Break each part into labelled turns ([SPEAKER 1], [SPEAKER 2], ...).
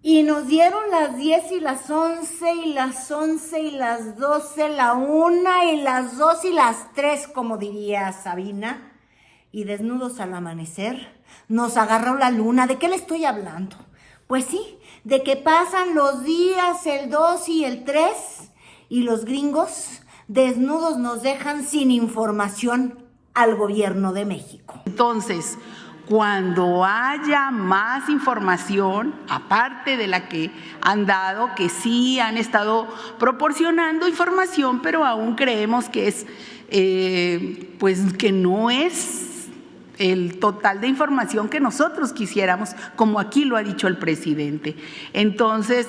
[SPEAKER 1] Y nos dieron las 10 y las 11 y las 11 y las 12, la 1 y las 2 y las 3, como diría Sabina. Y desnudos al amanecer, nos agarró la luna. ¿De qué le estoy hablando? Pues sí, de que pasan los días, el 2 y el 3, y los gringos desnudos nos dejan sin información al gobierno de México.
[SPEAKER 2] Entonces, cuando haya más información, aparte de la que han dado, que sí han estado proporcionando información, pero aún creemos que es, pues que no es el total de información que nosotros quisiéramos, como aquí lo ha dicho el presidente. Entonces,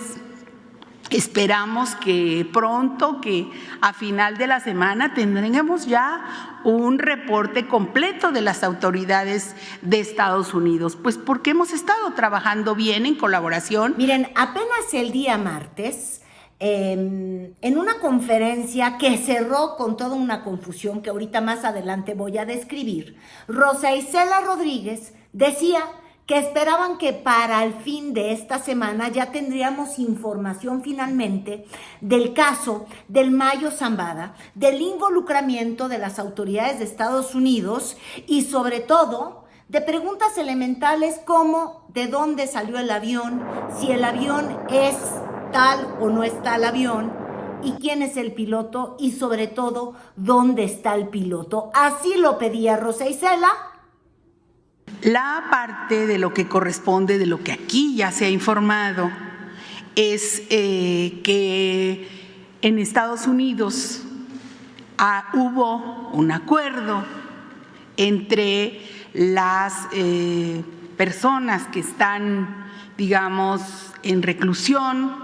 [SPEAKER 2] esperamos que pronto, que a final de la semana tendremos ya un reporte completo de las autoridades de Estados Unidos, pues porque hemos estado trabajando bien en colaboración.
[SPEAKER 1] Miren, apenas el día martes, en una conferencia que cerró con toda una confusión que ahorita más adelante voy a describir, Rosa Isela Rodríguez decía que esperaban que para el fin de esta semana ya tendríamos información finalmente del caso del Mayo Zambada, del involucramiento de las autoridades de Estados Unidos y sobre todo de preguntas elementales como de dónde salió el avión, si el avión es tal o no está el avión, y quién es el piloto y sobre todo dónde está el piloto. Así lo pedía Rosa Isela.
[SPEAKER 2] La parte de lo que corresponde, de lo que aquí ya se ha informado, es que en Estados Unidos hubo un acuerdo entre las personas que están, digamos, en reclusión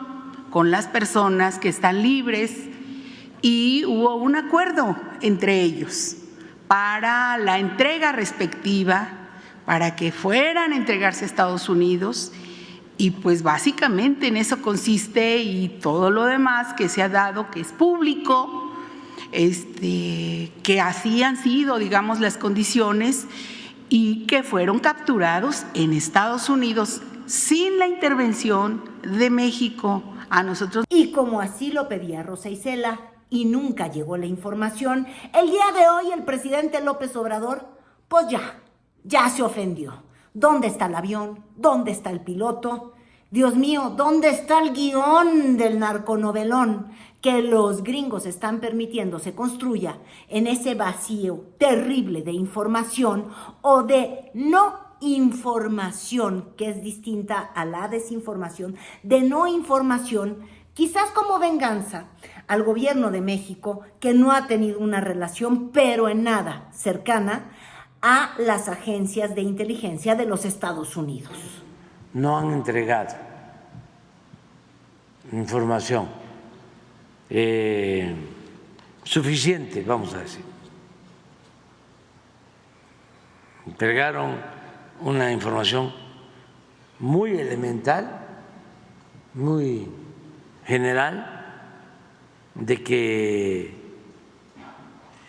[SPEAKER 2] con las personas que están libres, y hubo un acuerdo entre ellos para la entrega respectiva, para que fueran a entregarse a Estados Unidos, y pues básicamente en eso consiste, y todo lo demás que se ha dado, que es público, que así han sido, digamos, las condiciones, y que fueron capturados en Estados Unidos sin la intervención de México a nosotros.
[SPEAKER 1] Y como así lo pedía Rosa Isela y nunca llegó la información, el día de hoy el presidente López Obrador, pues ya se ofendió. ¿Dónde está el avión? ¿Dónde está el piloto? Dios mío, ¿dónde está el guión del narconovelón que los gringos están permitiendo se construya en ese vacío terrible de información o de no información, que es distinta a la desinformación, de no información, quizás como venganza al gobierno de México, que no ha tenido una relación, pero en nada cercana, a las agencias de inteligencia de los Estados Unidos?
[SPEAKER 3] No han entregado información suficiente, vamos a decir. Entregaron una información muy elemental, muy general, de que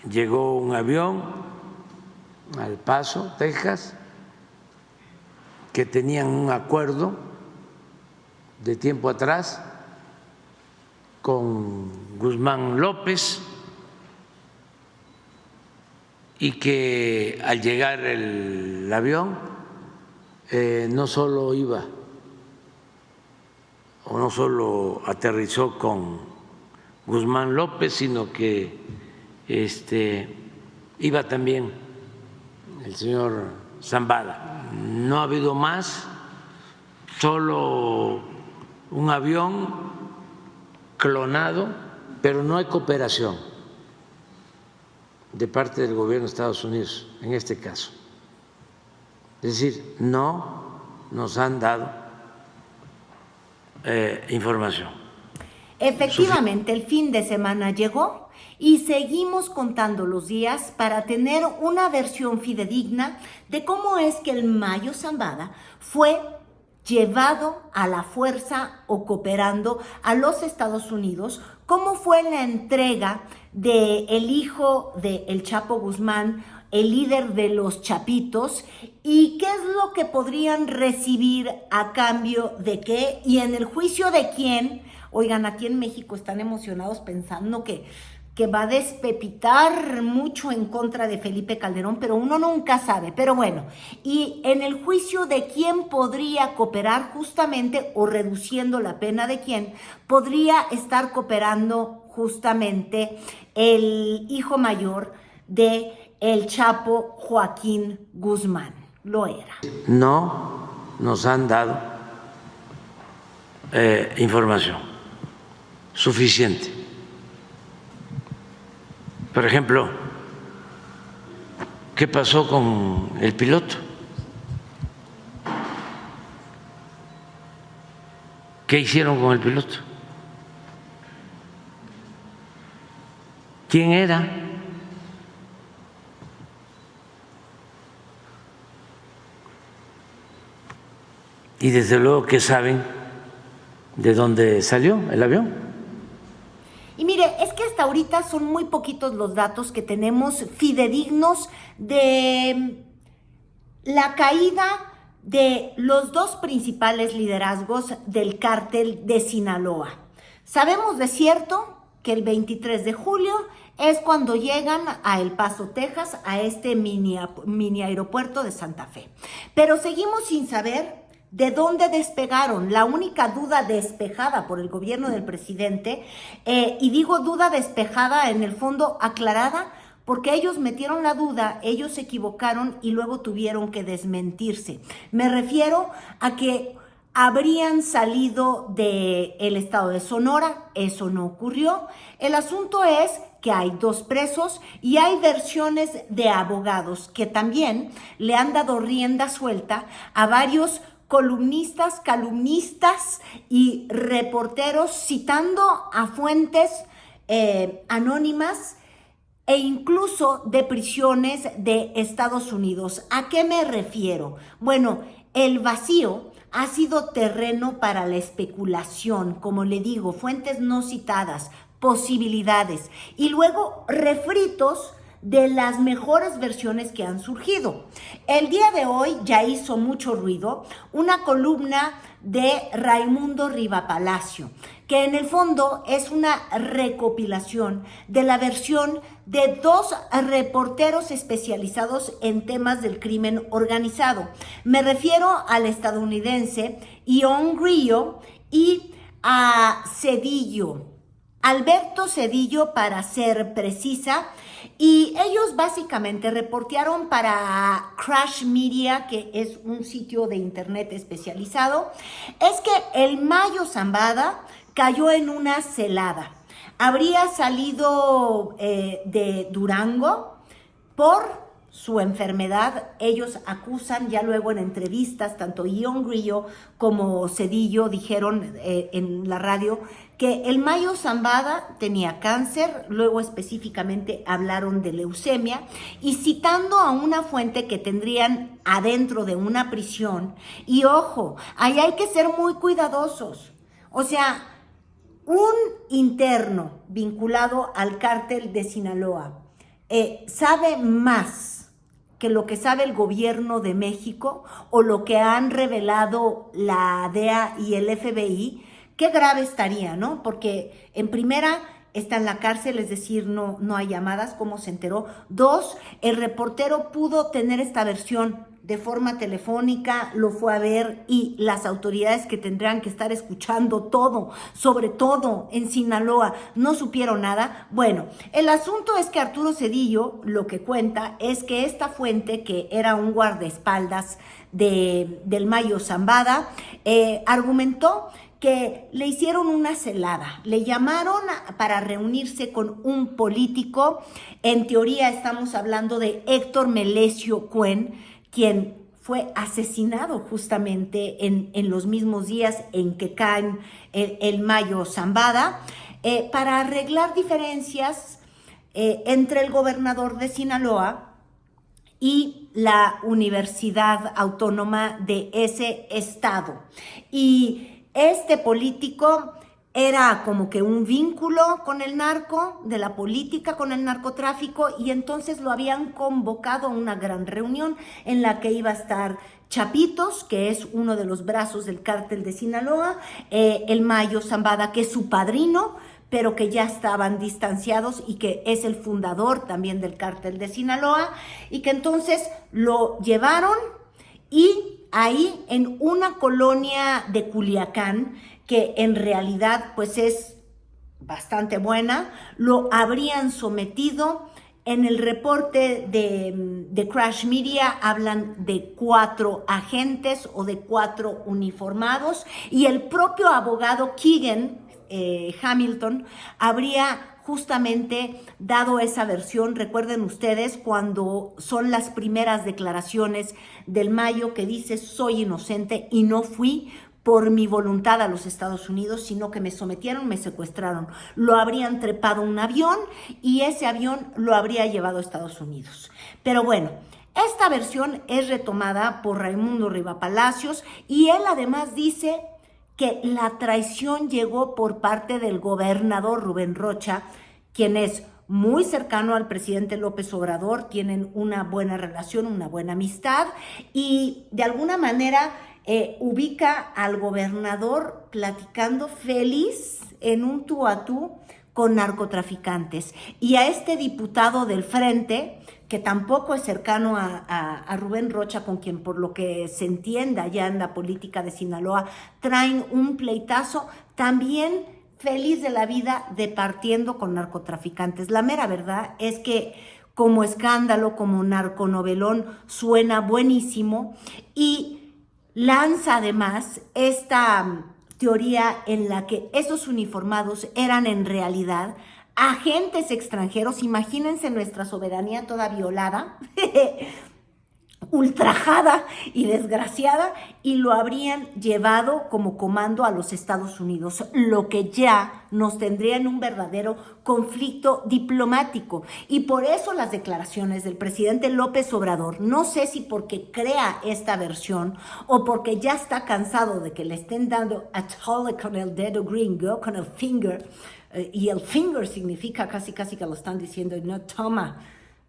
[SPEAKER 3] llegó un avión al Paso, Texas, que tenían un acuerdo de tiempo atrás con Guzmán López, y que al llegar el avión no solo iba o no solo aterrizó con Guzmán López, sino que iba también el señor Zambada. No ha habido más, solo un avión clonado, pero no hay cooperación de parte del gobierno de Estados Unidos en este caso. Es decir, no nos han dado información.
[SPEAKER 1] Efectivamente, el fin de semana llegó y seguimos contando los días para tener una versión fidedigna de cómo es que el Mayo Zambada fue llevado a la fuerza o cooperando a los Estados Unidos, cómo fue la entrega del hijo de El Chapo Guzmán el líder de los Chapitos, y qué es lo que podrían recibir a cambio de qué, y en el juicio de quién. Oigan, aquí en México están emocionados pensando que va a despepitar mucho en contra de Felipe Calderón, pero uno nunca sabe. Pero bueno, y en el juicio de quién podría cooperar justamente, o reduciendo la pena de quién, podría estar cooperando justamente el hijo mayor de el Chapo, Joaquín Guzmán. Lo era.
[SPEAKER 3] No nos han dado información suficiente. Por ejemplo, ¿qué pasó con el piloto? ¿Qué hicieron con el piloto? ¿Quién era? Y desde luego que saben de dónde salió el avión.
[SPEAKER 1] Y mire, es que hasta ahorita son muy poquitos los datos que tenemos fidedignos de la caída de los dos principales liderazgos del cártel de Sinaloa. Sabemos de cierto que el 23 de julio es cuando llegan a El Paso, Texas, a este mini aeropuerto de Santa Fe. Pero seguimos sin saber de dónde despegaron. La única duda despejada por el gobierno del presidente, y digo duda despejada, en el fondo aclarada, porque ellos metieron la duda, ellos se equivocaron y luego tuvieron que desmentirse. Me refiero a que habrían salido del estado de Sonora. Eso no ocurrió. El asunto es que hay dos presos y hay versiones de abogados que también le han dado rienda suelta a varios columnistas, calumnistas y reporteros, citando a fuentes anónimas e incluso de prisiones de Estados Unidos. ¿A qué me refiero? Bueno, el vacío ha sido terreno para la especulación, como le digo, fuentes no citadas, posibilidades, y luego refritos de las mejores versiones que han surgido. El día de hoy ya hizo mucho ruido una columna de Raimundo Rivapalacio, que en el fondo es una recopilación de la versión de dos reporteros especializados en temas del crimen organizado. Me refiero al estadounidense Ion Grillo y a Cedillo, Alberto Cedillo para ser precisa, y ellos básicamente reportearon para Crash Media, que es un sitio de internet especializado, es que el Mayo Zambada cayó en una celada. Habría salido de Durango por su enfermedad. Ellos acusan, ya luego en entrevistas, tanto Ion Grillo como Cedillo dijeron en la radio que el Mayo Zambada tenía cáncer, luego específicamente hablaron de leucemia, y citando a una fuente que tendrían adentro de una prisión, y ojo, ahí hay que ser muy cuidadosos, o sea, un interno vinculado al cártel de Sinaloa sabe más que lo que sabe el gobierno de México o lo que han revelado la DEA y el FBI. Qué grave estaría, ¿no? Porque en primera está en la cárcel, es decir, no hay llamadas, ¿cómo se enteró? Dos, el reportero pudo tener esta versión de forma telefónica, lo fue a ver, y las autoridades que tendrán que estar escuchando todo, sobre todo en Sinaloa, no supieron nada. Bueno, el asunto es que Arturo Cedillo lo que cuenta es que esta fuente, que era un guardaespaldas del Mayo Zambada, argumentó que le hicieron una celada, le llamaron para reunirse con un político. En teoría estamos hablando de Héctor Melesio Cuen, quien fue asesinado justamente en los mismos días en que caen el Mayo Zambada, para arreglar diferencias entre el gobernador de Sinaloa y la Universidad Autónoma de ese estado. Y este político era como que un vínculo con el narco, de la política con el narcotráfico, y entonces lo habían convocado a una gran reunión en la que iba a estar Chapitos, que es uno de los brazos del cártel de Sinaloa, el Mayo Zambada, que es su padrino, pero que ya estaban distanciados y que es el fundador también del cártel de Sinaloa, y que entonces lo llevaron y ahí en una colonia de Culiacán, que en realidad pues es bastante buena, lo habrían sometido. En el reporte de Crash Media hablan de 4 agentes o de 4 uniformados, y el propio abogado Keegan Hamilton habría justamente dado esa versión. Recuerden ustedes cuando son las primeras declaraciones del Mayo, que dice: soy inocente y no fui por mi voluntad a los Estados Unidos, sino que me sometieron, me secuestraron. Lo habrían trepado a un avión y ese avión lo habría llevado a Estados Unidos. Pero bueno, esta versión es retomada por Raimundo Riva Palacios, y él además dice que la traición llegó por parte del gobernador Rubén Rocha, quien es muy cercano al presidente López Obrador, tienen una buena relación, una buena amistad, y de alguna manera ubica al gobernador platicando feliz en un tú a tú con narcotraficantes, y a este diputado del Frente, que tampoco es cercano a Rubén Rocha, con quien por lo que se entienda ya en la política de Sinaloa traen un pleitazo, también feliz de la vida departiendo con narcotraficantes. La mera verdad es que como escándalo, como narconovelón, suena buenísimo, y lanza además esta teoría en la que esos uniformados eran en realidad agentes extranjeros. Imagínense nuestra soberanía toda violada, ultrajada y desgraciada, y lo habrían llevado como comando a los Estados Unidos, lo que ya nos tendría en un verdadero conflicto diplomático. Y por eso las declaraciones del presidente López Obrador, no sé si porque crea esta versión o porque ya está cansado de que le estén dando a tole con el dedo gringo, con el finger, y el finger significa casi que lo están diciendo: no, toma,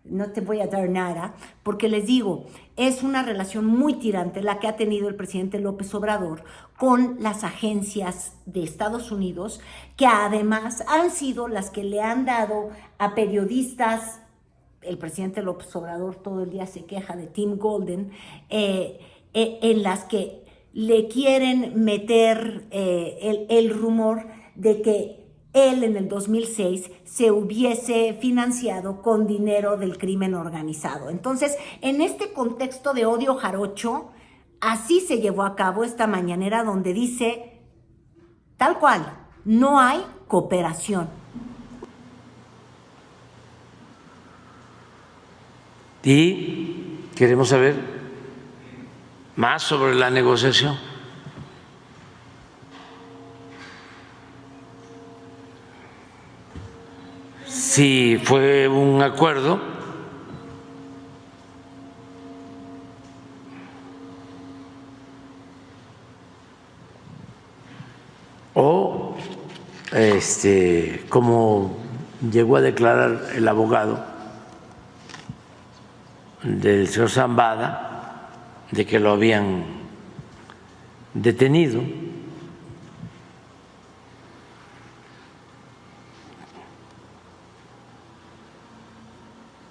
[SPEAKER 1] no te voy a dar nada, porque les digo, es una relación muy tirante la que ha tenido el presidente López Obrador con las agencias de Estados Unidos, que además han sido las que le han dado a periodistas. El presidente López Obrador todo el día se queja de Tim Golden, en las que le quieren meter el rumor de que él en el 2006 se hubiese financiado con dinero del crimen organizado. Entonces, en este contexto de odio jarocho, así se llevó a cabo esta mañanera, donde dice tal cual: no hay cooperación.
[SPEAKER 3] Y queremos saber más sobre la negociación. Si fue un acuerdo o como llegó a declarar el abogado del señor Zambada, de que lo habían detenido.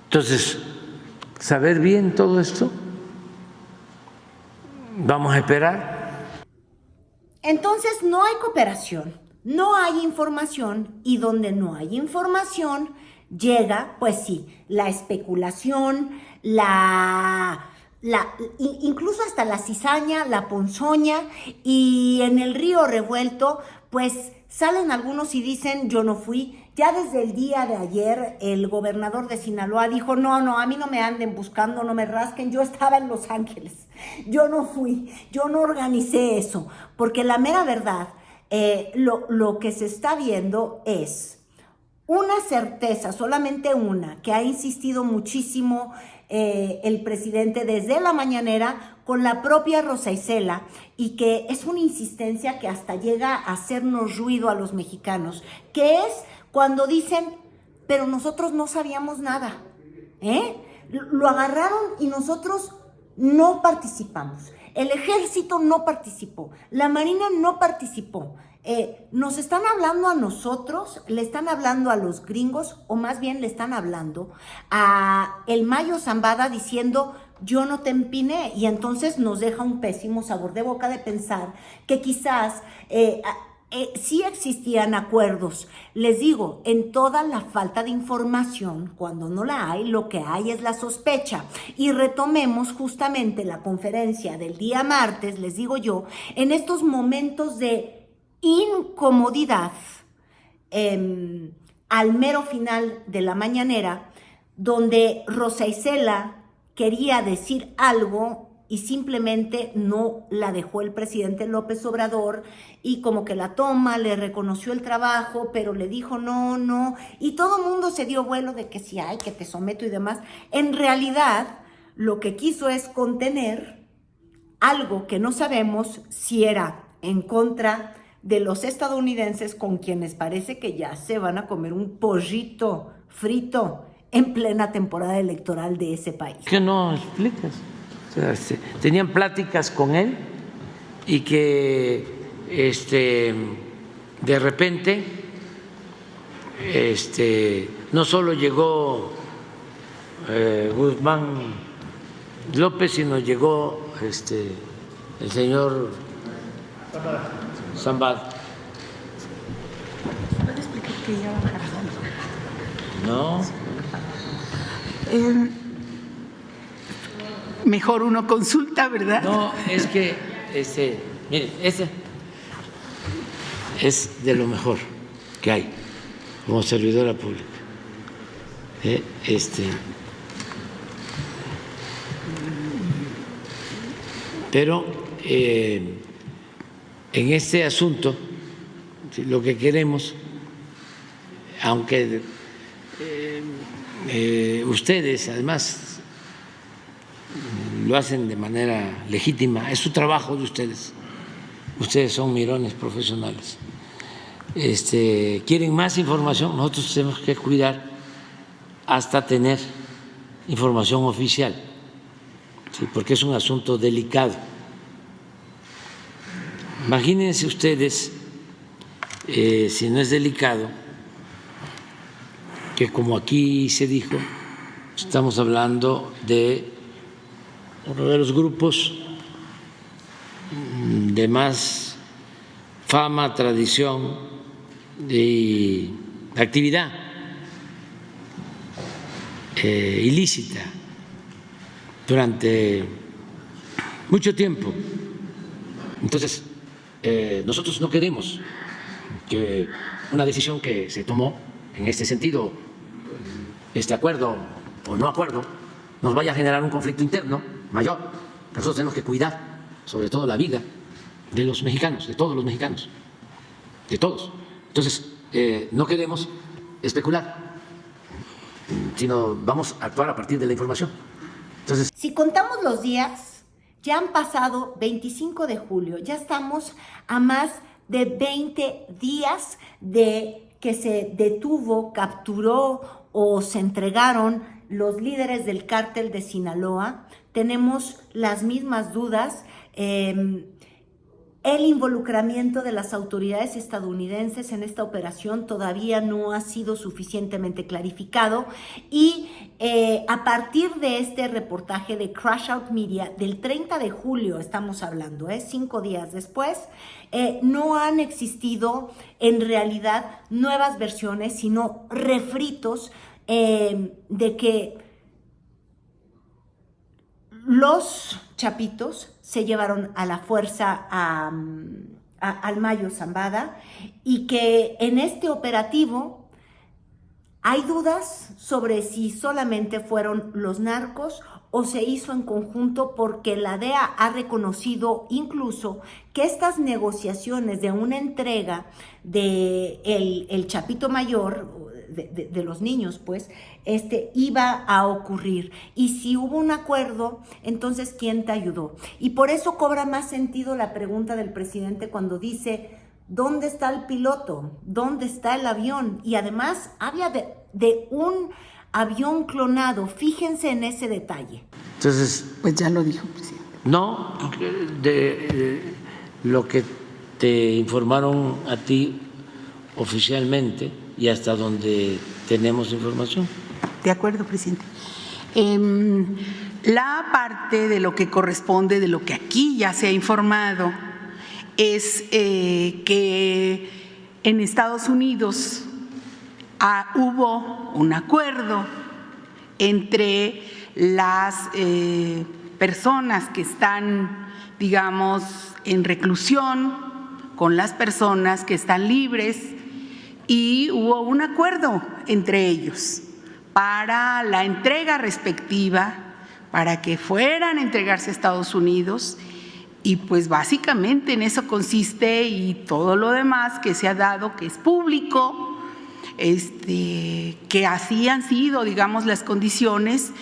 [SPEAKER 3] Entonces, saber bien todo esto, vamos a esperar.
[SPEAKER 1] Entonces no hay cooperación, no hay información, y donde no hay información llega, pues sí, la especulación, incluso hasta la cizaña, la ponzoña, y en el río revuelto pues salen algunos y dicen: yo no fui. Ya desde el día de ayer el gobernador de Sinaloa dijo: no, a mí no me anden buscando, no me rasquen, yo estaba en Los Ángeles, yo no fui, yo no organicé eso. Porque la mera verdad, lo que se está viendo es una certeza, solamente una, que ha insistido muchísimo el presidente desde la mañanera con la propia Rosa Isela, y que es una insistencia que hasta llega a hacernos ruido a los mexicanos, que es cuando dicen, pero nosotros no sabíamos nada, lo agarraron y nosotros no participamos. El ejército no participó, la marina no participó. Nos están hablando a nosotros, le están hablando a los gringos, o más bien le están hablando a el Mayo Zambada diciendo, yo no te empiné, y entonces nos deja un pésimo sabor de boca de pensar que quizás sí existían acuerdos. Les digo, en toda la falta de información, cuando no la hay, lo que hay es la sospecha. Y retomemos justamente la conferencia del día martes, les digo yo, en estos momentos de incomodidad, al mero final de la mañanera, donde Rosa Isela quería decir algo y simplemente no la dejó el presidente López Obrador, y como que la toma, le reconoció el trabajo, pero le dijo no, y todo el mundo se dio vuelo de que sí, ay, que te someto y demás. En realidad, lo que quiso es contener algo que no sabemos si era en contra de los estadounidenses, con quienes parece que ya se van a comer un pollito frito en plena temporada electoral de ese país.
[SPEAKER 3] ¿Qué no explicas? O sea, tenían pláticas con él y que de repente no solo llegó Guzmán López, sino llegó el señor Zambada.
[SPEAKER 2] ¿Puede explicar que ya bajaron?
[SPEAKER 3] No.
[SPEAKER 2] Mejor uno consulta, ¿verdad?
[SPEAKER 3] No, es que, mire, ese es de lo mejor que hay como servidora pública. Pero en este asunto, lo que queremos, aunque ustedes además lo hacen de manera legítima, es su trabajo de ustedes, ustedes son mirones profesionales, quieren más información, nosotros tenemos que cuidar hasta tener información oficial, ¿sí? Porque es un asunto delicado. Imagínense ustedes, si no es delicado, que como aquí se dijo, estamos hablando de uno de los grupos de más fama, tradición y actividad ilícita durante mucho tiempo. Entonces, nosotros no queremos que una decisión que se tomó en este sentido, este acuerdo o no acuerdo, nos vaya a generar un conflicto interno mayor. Nosotros tenemos que cuidar, sobre todo, la vida de los mexicanos, de todos los mexicanos, de todos. Entonces, no queremos especular, sino vamos a actuar a partir de la información. Entonces,
[SPEAKER 1] si contamos los días, ya han pasado 25 de julio, ya estamos a más de 20 días de que se detuvo, capturó o se entregaron los líderes del cártel de Sinaloa. Tenemos las mismas dudas. El involucramiento de las autoridades estadounidenses en esta operación todavía no ha sido suficientemente clarificado, y a partir de este reportaje de Crash Out Media del 30 de julio, estamos hablando, 5 días después, no han existido en realidad nuevas versiones, sino refritos de que los chapitos se llevaron a la fuerza al Mayo Zambada, y que en este operativo hay dudas sobre si solamente fueron los narcos o se hizo en conjunto, porque la DEA ha reconocido incluso que estas negociaciones de una entrega de el Chapito Mayor, de los niños, pues, iba a ocurrir. Y si hubo un acuerdo, entonces, ¿quién te ayudó? Y por eso cobra más sentido la pregunta del presidente cuando dice, ¿dónde está el piloto? ¿Dónde está el avión? Y además habla de un avión clonado. Fíjense en ese detalle.
[SPEAKER 3] Entonces,
[SPEAKER 2] Pues ya lo dijo, presidente.
[SPEAKER 3] no, de lo que te informaron a ti oficialmente y hasta donde tenemos información.
[SPEAKER 2] De acuerdo, presidente. La parte de lo que corresponde, de lo que aquí ya se ha informado, es que en Estados Unidos hubo un acuerdo entre las personas que están, digamos, en reclusión con las personas que están libres, y hubo un acuerdo entre ellos para la entrega respectiva, para que fueran a entregarse a Estados Unidos, y pues básicamente en eso consiste, y todo lo demás que se ha dado, que es público, que así han sido, digamos, las condiciones,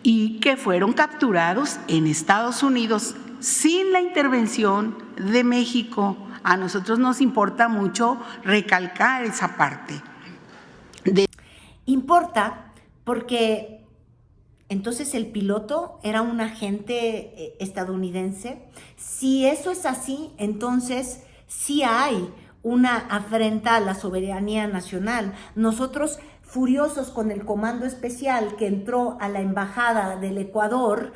[SPEAKER 2] y que fueron capturados en Estados Unidos sin la intervención de México. A nosotros nos importa mucho recalcar esa parte.
[SPEAKER 1] Importa porque entonces el piloto era un agente estadounidense. Si eso es así, entonces sí hay una afrenta a la soberanía nacional. Nosotros, furiosos con el comando especial que entró a la embajada del Ecuador,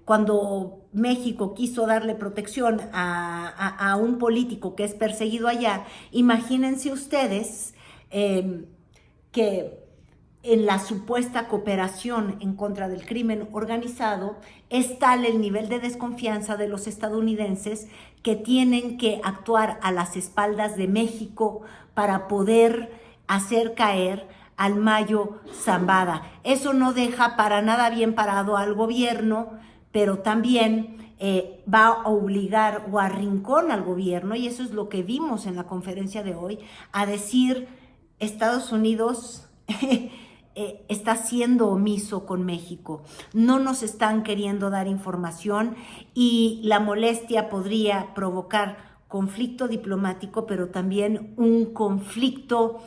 [SPEAKER 1] cuando México quiso darle protección a un político que es perseguido allá, imagínense ustedes que en la supuesta cooperación en contra del crimen organizado es tal el nivel de desconfianza de los estadounidenses que tienen que actuar a las espaldas de México para poder hacer caer al Mayo Zambada. Eso no deja para nada bien parado al gobierno, pero también va a obligar o arrincona al gobierno, y eso es lo que vimos en la conferencia de hoy, a decir: Estados Unidos está siendo omiso con México, no nos están queriendo dar información, y la molestia podría provocar conflicto diplomático, pero también un conflicto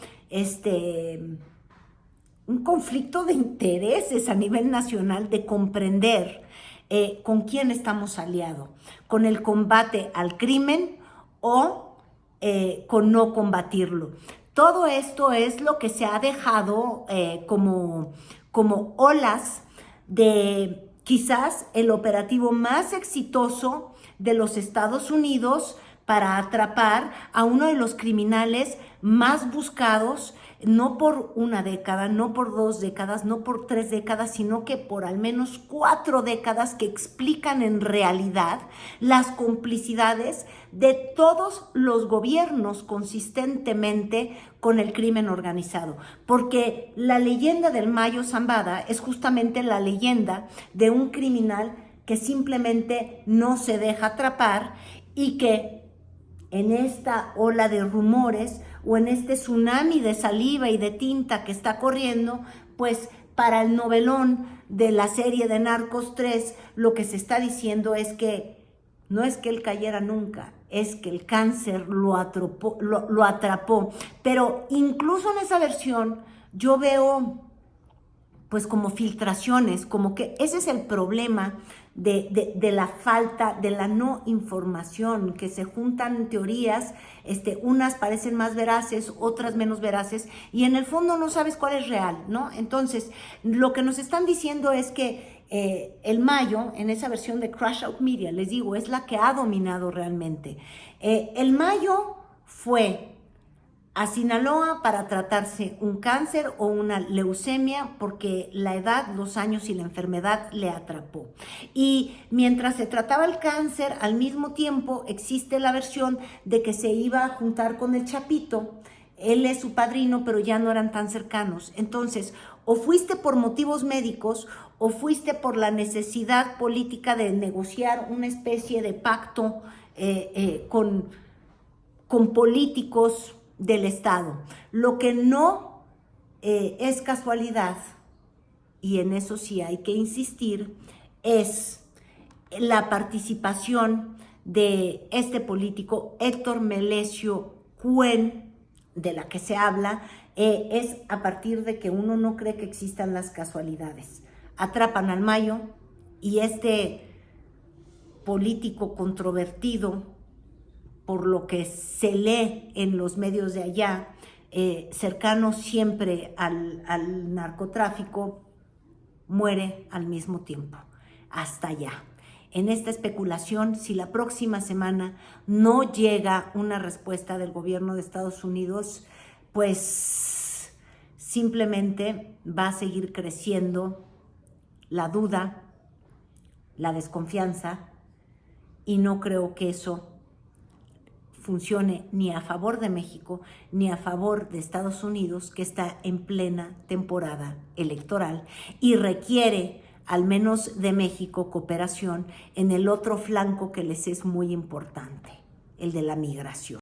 [SPEAKER 1] de intereses a nivel nacional, de comprender con quién estamos aliados, con el combate al crimen o con no combatirlo. Todo esto es lo que se ha dejado como olas de quizás el operativo más exitoso de los Estados Unidos para atrapar a uno de los criminales más buscados, no por una década, no por 2 décadas, no por 3 décadas, sino que por al menos 4 décadas, que explican en realidad las complicidades de todos los gobiernos consistentemente con el crimen organizado. Porque la leyenda del Mayo Zambada es justamente la leyenda de un criminal que simplemente no se deja atrapar, y que en esta ola de rumores o en este tsunami de saliva y de tinta que está corriendo, pues para el novelón de la serie de Narcos 3, lo que se está diciendo es que no es que él cayera nunca, es que el cáncer lo atrapó. Pero incluso en esa versión yo veo pues como filtraciones, como que ese es el problema de la falta, de la no información, que se juntan teorías, unas parecen más veraces, otras menos veraces, y en el fondo no sabes cuál es real, ¿no? Entonces, lo que nos están diciendo es que el Mayo, en esa versión de Crash Out Media, les digo, es la que ha dominado realmente. El Mayo fue a Sinaloa para tratarse un cáncer o una leucemia, porque la edad, los años y la enfermedad le atrapó. Y mientras se trataba el cáncer, al mismo tiempo existe la versión de que se iba a juntar con el Chapito. Él es su padrino, pero ya no eran tan cercanos. Entonces, o fuiste por motivos médicos o fuiste por la necesidad política de negociar una especie de pacto con políticos del Estado. Lo que no es casualidad, y en eso sí hay que insistir, es la participación de este político Héctor Melesio Cuen, de la que se habla, es a partir de que uno no cree que existan las casualidades. Atrapan al Mayo y este político controvertido, por lo que se lee en los medios de allá, cercano siempre al narcotráfico, muere al mismo tiempo, hasta allá. En esta especulación, si la próxima semana no llega una respuesta del gobierno de Estados Unidos, pues simplemente va a seguir creciendo la duda, la desconfianza, y no creo que eso funcione ni a favor de México ni a favor de Estados Unidos, que está en plena temporada electoral y requiere, al menos de México, cooperación en el otro flanco que les es muy importante, el de la migración.